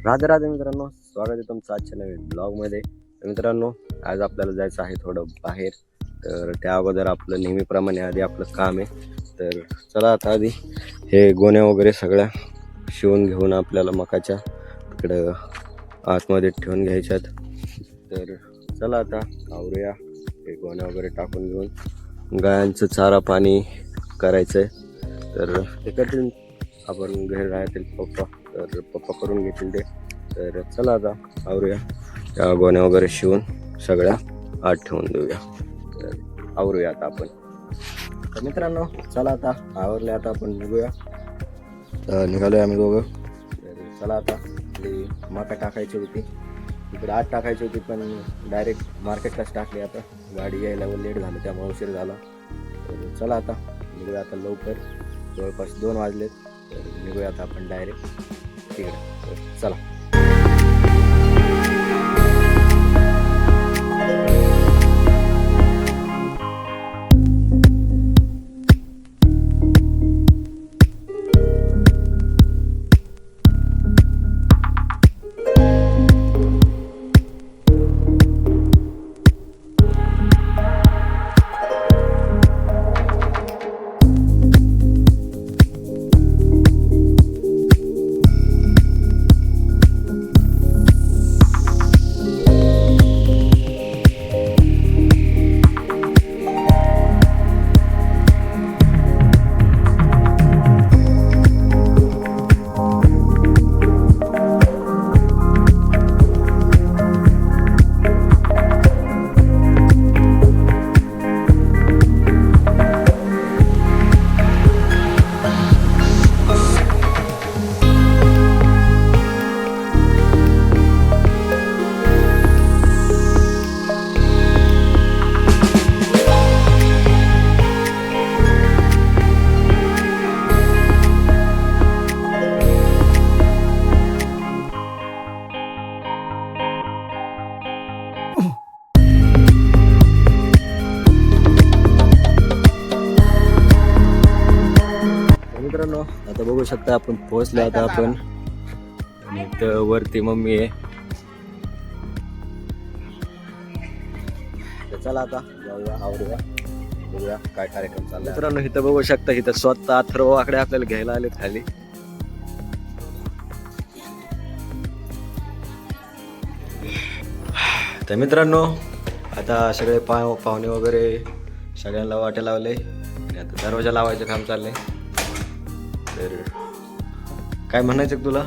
राधे राधे मित्रांनो, स्वागत आहे तुमचं आजच्या नवीन ब्लॉगमध्ये. मित्रांनो, आज आपल्याला जायचं आहे थोडं बाहेर. तर त्या अगोदर आपलं नेहमीप्रमाणे आधी आपलं काम आहे. तर चला आता आधी हे गोण्या वगैरे सगळ्या शिवून घेऊन आपल्याला मकाच्या तिकडं आतमध्ये ठेवून घ्यायच्यात. तर चला आता आवरूया. हे गोण्या वगैरे टाकून घेऊन गायांचं चारा पाणी करायचं आहे. तर ते करतील आपण घरी राहतील पप्पा, तर पप्पा करून घेतील ते. तर चला आता आवरूया. त्या गोण्या वगैरे शिवून सगळ्या आत ठेवून देऊया. तर आवरूया आता आपण. तर मित्रांनो, चला आता आवरले, आता आपण निघूया. तर निघालोय आम्ही दोघं. तर चला आता आपली मका टाकायची होती, तिकडे आत टाकायची होती, पण डायरेक्ट मार्केटलाच टाकली. आता गाडी यायला लेट झालं, त्यामुळे उशीर झाला. तर चला आता निघूया आता लवकर. जवळपास 2 वाजलेत. तर निघूया आता आपण डायरेक्ट तिकडे. तर चला. मित्रांनो, आता बघू शकता आपण पोहोचलो. आता आपण इथं वरती मम्मी आहे. तर चला आता जाऊया, आवरूया, बघूया काय कार्यक्रम चालला. मित्रांनो, इथं बघू शकता, इथं स्वतः अथर्व आकडे आपल्याला घ्यायला आलेत खाली. तर मित्रांनो, आता सगळे पाहुणे वगैरे सगळ्यांना वाटे लावले आणि आता दरवाजा लावायचं काम चाललंय. तर काय म्हणायचं तुला?